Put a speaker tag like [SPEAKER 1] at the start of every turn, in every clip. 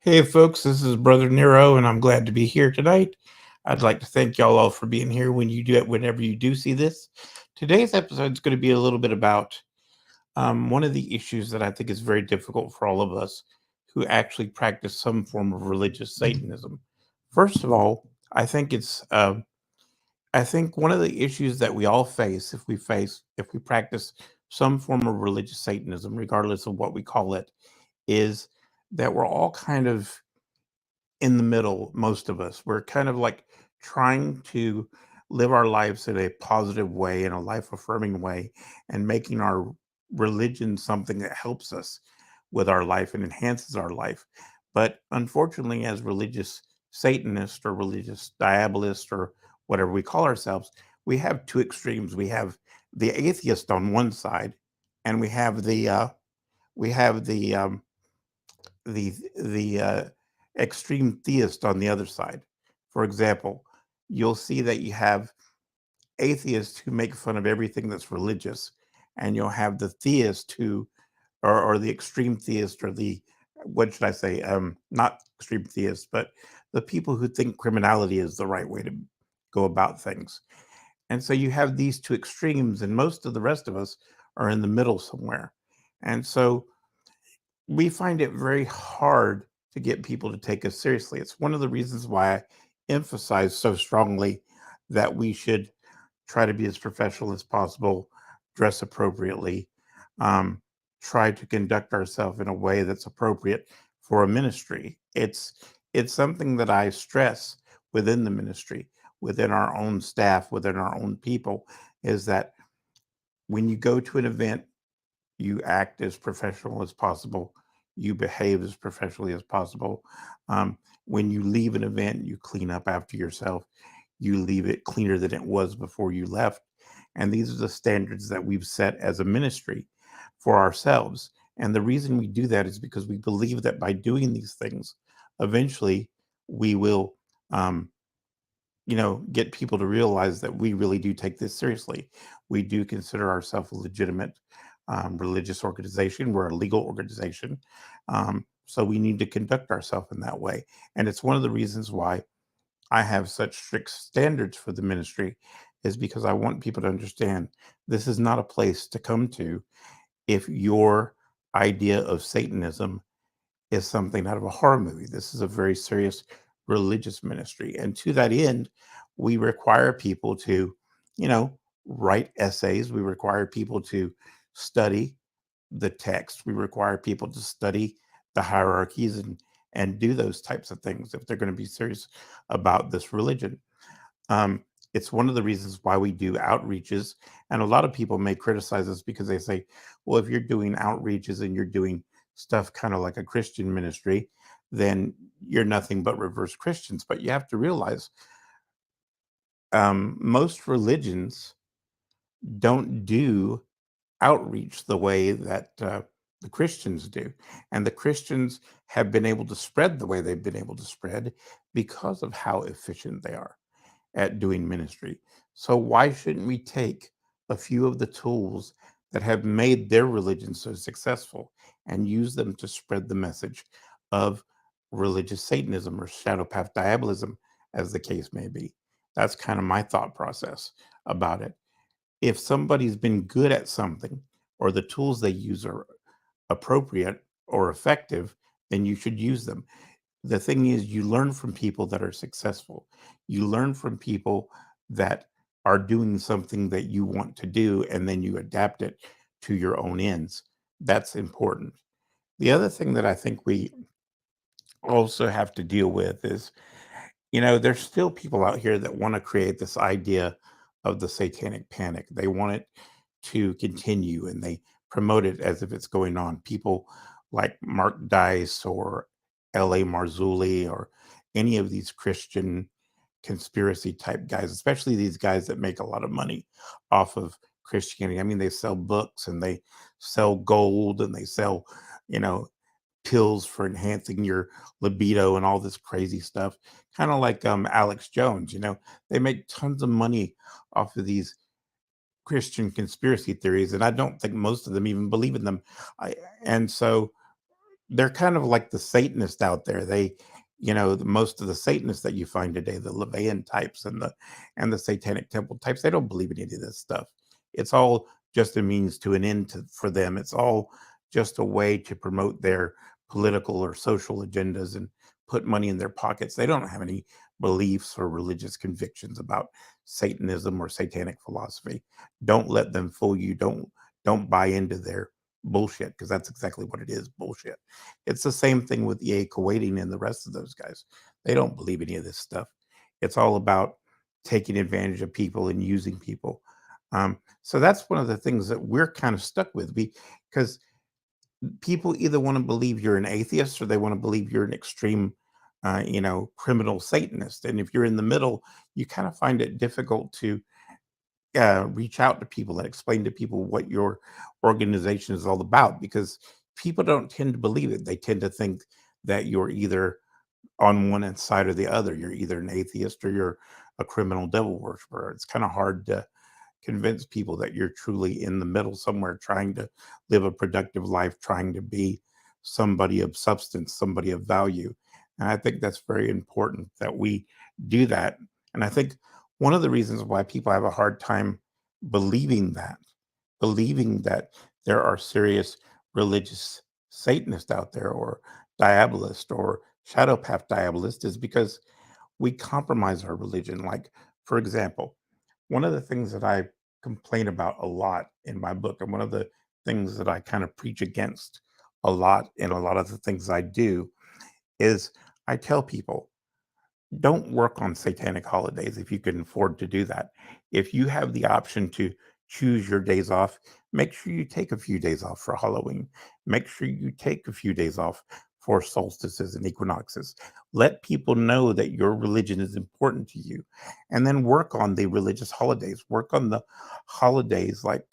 [SPEAKER 1] Hey, folks, this is Brother Nero, and I'm glad to be here tonight. I'd like to thank y'all all for being here when you do it, whenever you do see this. Today's episode is going to be a little bit about one of the issues that I think is very difficult for all of us who actually practice some form of religious Satanism. First of all, I think one of the issues that we all if we practice some form of religious Satanism, regardless of what we call it, is that we're all kind of in the middle. Most of us, we're kind of like trying to live our lives in a positive way, in a life affirming way, and making our religion something that helps us with our life and enhances our life. But unfortunately, as religious Satanists or religious diabolists or whatever we call ourselves, we have two extremes. We have the atheist on one side, and we have the extreme theist on the other side. For example, you'll see that you have atheists who make fun of everything that's religious, and you'll have the theist who, or the extreme theist, or the, what should I say, not extreme theist, but the people who think criminality is the right way to go about things. And so you have these two extremes, and most of the rest of us are in the middle somewhere. And so we find it very hard to get people to take us seriously. It's one of the reasons why I emphasize so strongly that we should try to be as professional as possible, dress appropriately, um, try to conduct ourselves in a way that's appropriate for a ministry. It's something that I stress within the ministry, within our own staff, within our own people, is that when you go to an event, you act as professional as possible, you behave as professionally as possible. When you leave an event, you clean up after yourself, you leave it cleaner than it was before you left. And these are the standards that we've set as a ministry for ourselves. And the reason we do that is because we believe that by doing these things, eventually we will um, get people to realize that we really do take this seriously. We do consider ourselves a legitimate religious organization. We're a legal organization. So we need to conduct ourselves in that way. And it's one of the reasons why I have such strict standards for the ministry, is because I want people to understand this is not a place to come to if your idea of Satanism is something out of a horror movie. This is a very serious religious ministry. And to that end, we require people to, you know, write essays. We require people to study the text. We require people to study the hierarchies and do those types of things if they're going to be serious about this religion. Um, it's one of the reasons why we do outreaches. And a lot of people may criticize us because they say, well, if you're doing outreaches and you're doing stuff kind of like a Christian ministry, then you're nothing but reverse Christians. But you have to realize most religions don't do outreach the way that the Christians do. And the Christians have been able to spread the way they've been able to spread because of how efficient they are at doing ministry. So why shouldn't we take a few of the tools that have made their religion so successful and use them to spread the message of religious Satanism or Shadow Path Diabolism, as the case may be? That's kind of my thought process about it. If somebody's been good at something, or the tools they use are appropriate or effective, then you should use them. The thing is, you learn from people that are successful. You learn from people that are doing something that you want to do, and then you adapt it to your own ends. That's important. The other thing that I think we also have to deal with is, there's still people out here that want to create this idea of the satanic panic. They want it to continue, and they promote it as if it's going on. People like Mark Dice or L.A. Marzulli or any of these Christian conspiracy type guys, especially these guys that make a lot of money off of Christianity. I mean, they sell books and they sell gold and they sell, you know, pills for enhancing your libido and all this crazy stuff. Kind of like Alex Jones, they make tons of money off of these Christian conspiracy theories, and I don't think most of them even believe in them. I, and so they're kind of like the Satanists out there. Most of the Satanists that you find today, the Levian types and the Satanic Temple types, they don't believe in any of this stuff. It's all just a means to an end for them. It's all just a way to promote their political or social agendas and put money in their pockets. They don't have any beliefs or religious convictions about Satanism or satanic philosophy. Don't let them fool you. Don't buy into their bullshit, because that's exactly what it is, bullshit. It's the same thing with EA Kuwaiting and the rest of those guys. They don't believe any of this stuff. It's all about taking advantage of people and using people. So that's one of the things that we're kind of stuck with, because people either want to believe you're an atheist or they want to believe you're an extreme, criminal Satanist. And if you're in the middle, you kind of find it difficult to reach out to people and explain to people what your organization is all about, because people don't tend to believe it. They tend to think that you're either on one side or the other. You're either an atheist or you're a criminal devil worshiper. It's kind of hard to convince people that you're truly in the middle somewhere, trying to live a productive life, trying to be somebody of substance, somebody of value. And I think that's very important that we do that. And I think one of the reasons why people have a hard time believing that there are serious religious Satanists out there, or Diabolists, or Shadow Path Diabolist, is because we compromise our religion. Like, for example, one of the things that I complain about a lot in my book, and one of the things that I kind of preach against a lot in a lot of the things I do, is I tell people, don't work on satanic holidays if you can afford to do that. If you have the option to choose your days off, make sure you take a few days off for Halloween. Make sure you take a few days off for solstices and equinoxes. Let people know that your religion is important to you. And then work on the religious holidays. Work on the holidays like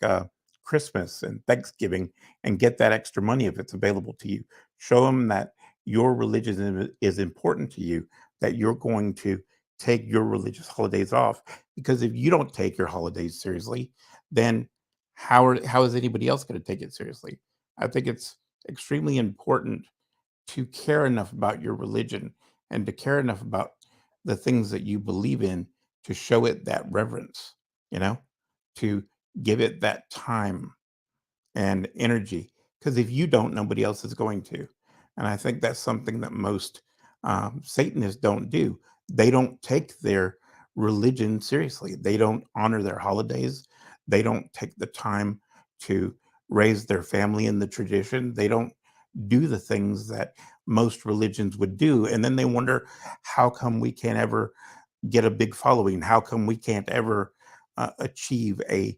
[SPEAKER 1] Christmas and Thanksgiving, and get that extra money if it's available to you. Show them that your religion is important to you, that you're going to take your religious holidays off. Because if you don't take your holidays seriously, then how is anybody else going to take it seriously? I think it's extremely important to care enough about your religion and to care enough about the things that you believe in to show it that reverence, you know, to give it that time and energy, because if you don't, nobody else is going to. And I think that's something that most Satanists don't do. They don't take their religion seriously. They don't honor their holidays. They don't take the time to raise their family in the tradition. They don't do the things that most religions would do. And then they wonder, how come we can't ever get a big following? How come we can't ever achieve a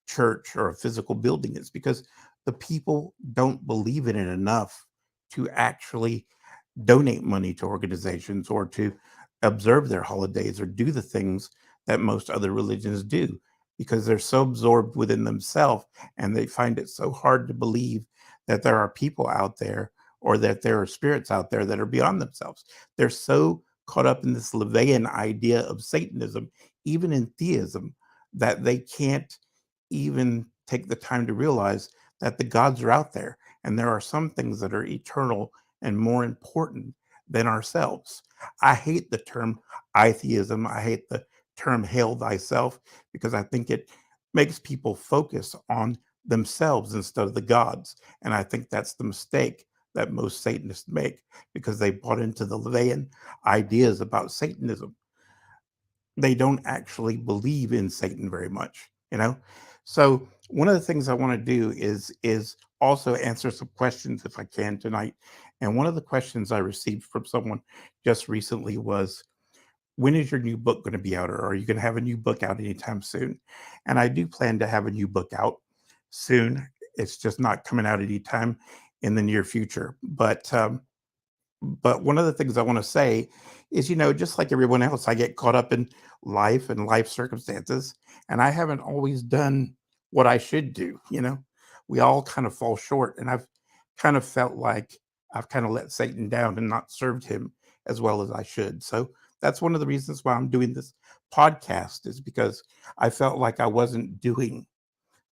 [SPEAKER 1] church or a physical building? It's because the people don't believe in it enough to actually donate money to organizations or to observe their holidays or do the things that most other religions do, because they're so absorbed within themselves, and they find it so hard to believe that there are people out there, or that there are spirits out there that are beyond themselves. They're so caught up in this Levian idea of Satanism, even in theism, that they can't even take the time to realize that the gods are out there, and there are some things that are eternal and more important than ourselves. I hate the term atheism. I hate the term hail thyself, because I think it makes people focus on themselves instead of the gods. And I think that's the mistake that most Satanists make, because they bought into the Levian ideas about Satanism. They don't actually believe in Satan very much, you know? So one of the things I want to do is also answer some questions if I can tonight. And one of the questions I received from someone just recently was, when is your new book going to be out, or are you going to have a new book out anytime soon? And I do plan to have a new book out soon. It's just not coming out anytime in the near future. But one of the things I want to say is, just like everyone else, I get caught up in life and life circumstances, and I haven't always done what I should do. We all kind of fall short, and I've kind of felt like I've kind of let Satan down and not served him as well as I should. So that's one of the reasons why I'm doing this podcast, is because I felt like I wasn't doing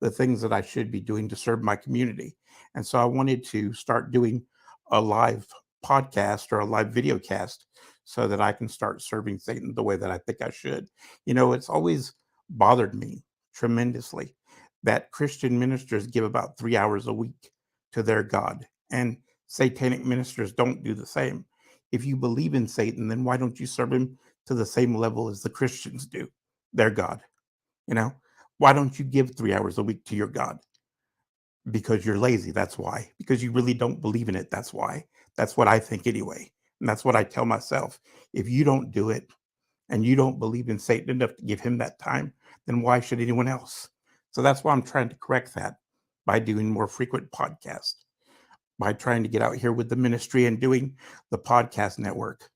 [SPEAKER 1] the things that I should be doing to serve my community. And so I wanted to start doing a live podcast or a live video cast so that I can start serving Satan the way that I think I should. It's always bothered me tremendously that Christian ministers give about 3 hours a week to their God, and satanic ministers don't do the same. If you believe in Satan, then why don't you serve him to the same level as the Christians do, their God? You know, why don't you give 3 hours a week to your God? Because you're lazy. That's why. Because you really don't believe in it. That's why. That's what I think anyway. And that's what I tell myself. If you don't do it and you don't believe in Satan enough to give him that time, then why should anyone else? So that's why I'm trying to correct that by doing more frequent podcasts, by trying to get out here with the ministry and doing the podcast network.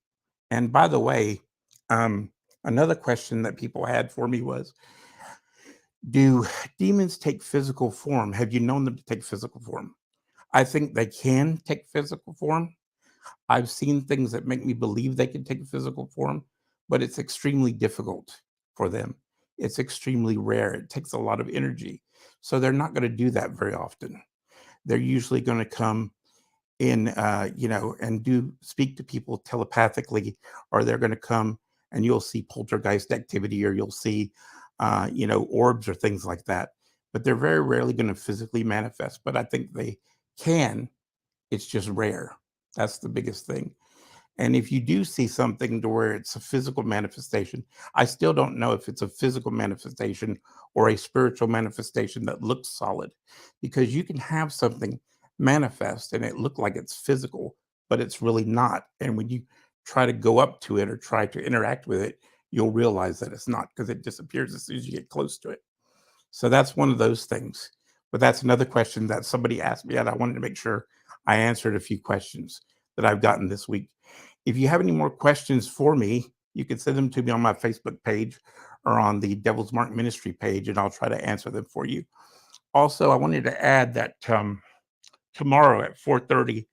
[SPEAKER 1] And by the way, another question that people had for me was, do demons take physical form? Have you known them to take physical form? I think they can take physical form. I've seen things that make me believe they can take physical form, but it's extremely difficult for them. It's extremely rare. It takes a lot of energy. So they're not going to do that very often. They're usually going to come in, and speak to people telepathically, or they're going to come and you'll see poltergeist activity, or you'll see, orbs or things like that. But they're very rarely going to physically manifest. But I think they can. It's just rare. That's the biggest thing. And if you do see something to where it's a physical manifestation, I still don't know if it's a physical manifestation or a spiritual manifestation that looks solid, because you can have something manifest and it look like it's physical, but it's really not. And when you try to go up to it or try to interact with it, you'll realize that it's not, because it disappears as soon as you get close to it. So that's one of those things. But that's another question that somebody asked me, and I wanted to make sure I answered a few questions that I've gotten this week. If you have any more questions for me, you can send them to me on my Facebook page or on the Devils Mark Ministry page, and I'll try to answer them for you. Also, I wanted to add that tomorrow at 4:30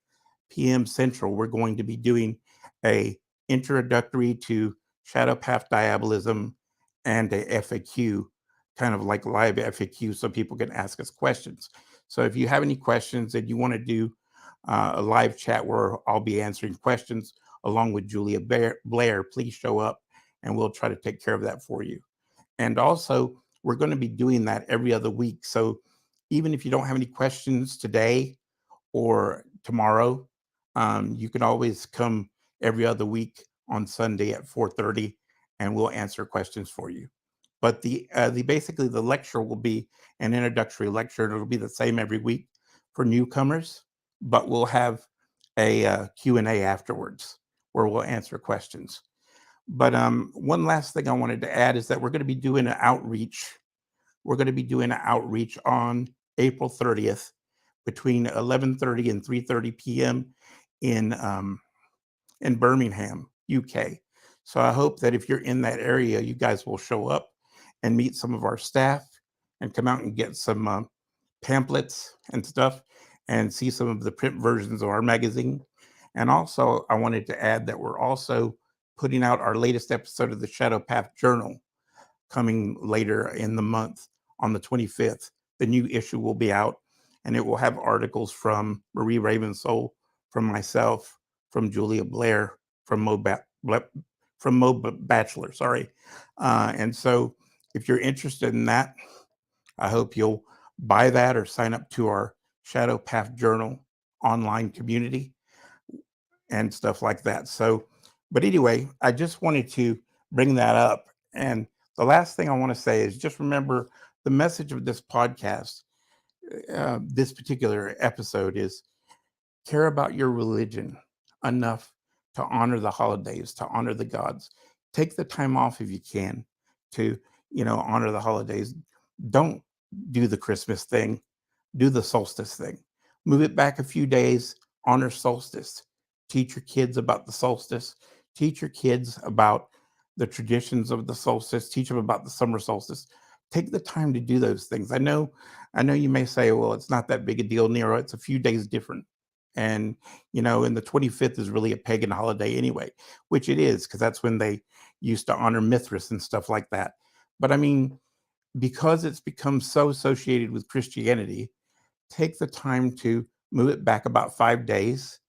[SPEAKER 1] p.m. Central, we're going to be doing a introductory to Shadow Path Diabolism and a FAQ, kind of like live FAQ, so people can ask us questions. So if you have any questions and you want to do a live chat where I'll be answering questions along with Julia Blair, please show up and we'll try to take care of that for you. And also, we're going to be doing that every other week. So even if you don't have any questions today or tomorrow, you can always come every other week on Sunday at 4:30, and we'll answer questions for you. But the basically the lecture will be an introductory lecture, and it'll be the same every week for newcomers. But we'll have a Q&A afterwards where we'll answer questions. But one last thing I wanted to add is that we're going to be doing an outreach. We're going to be doing an outreach on April 30th between 11:30 and 3:30 p.m. in Birmingham, UK. So I hope that if you're in that area, you guys will show up and meet some of our staff and come out and get some pamphlets and stuff and see some of the print versions of our magazine. And also, I wanted to add that we're also putting out our latest episode of the Shadow Path Journal coming later in the month on the 25th. The new issue will be out, and it will have articles from Marie Ravensoul, from myself, from Julia Blair, from Mo Bachelor, sorry. And so if you're interested in that, I hope you'll buy that or sign up to our Shadow Path Journal online community and stuff like that. So, but anyway, I just wanted to bring that up. And the last thing I want to say is just remember the message of this podcast, this particular episode is care about your religion enough to honor the holidays, to honor the gods. Take the time off if you can to, honor the holidays. Don't do the Christmas thing. Do the solstice thing. Move it back a few days. Honor solstice. Teach your kids about the solstice. Teach your kids about the traditions of the solstice. Teach them about the summer solstice. Take the time to do those things. I know you may say, well, it's not that big a deal, Nero. It's a few days different. And, and the 25th is really a pagan holiday anyway, which it is, because that's when they used to honor Mithras and stuff like that. But I mean, because it's become so associated with Christianity, take the time to move it back about 5 days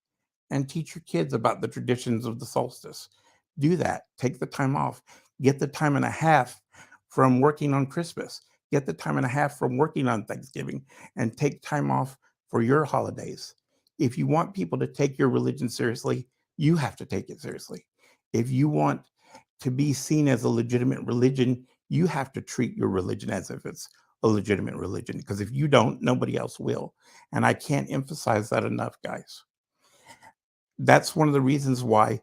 [SPEAKER 1] and teach your kids about the traditions of the solstice. Do that. Take the time off. Get the time and a half from working on Christmas. Get the time and a half from working on Thanksgiving, and take time off for your holidays. If you want people to take your religion seriously, you have to take it seriously. If you want to be seen as a legitimate religion, you have to treat your religion as if it's a legitimate religion, because if you don't, nobody else will. And I can't emphasize that enough, guys. That's one of the reasons why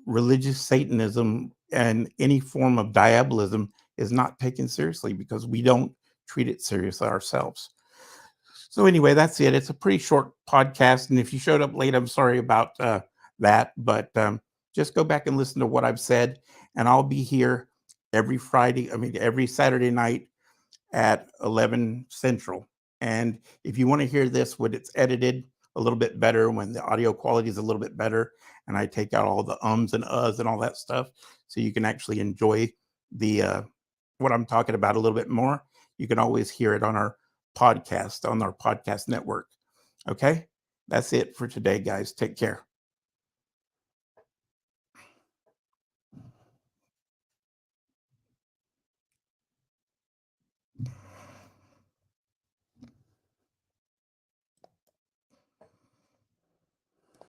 [SPEAKER 1] religious Satanism and any form of diabolism is not taken seriously, because we don't treat it seriously ourselves. So anyway, that's it. It's a pretty short podcast, and if you showed up late, I'm sorry about that, but just go back and listen to what I've said, and I'll be here every Saturday night at 11 Central. And if you want to hear this when it's edited a little bit better, when the audio quality is a little bit better, and I take out all the ums and uhs and all that stuff, so you can actually enjoy the what I'm talking about a little bit more, you can always hear it on our podcast network. Okay, that's it for today, guys. Take care.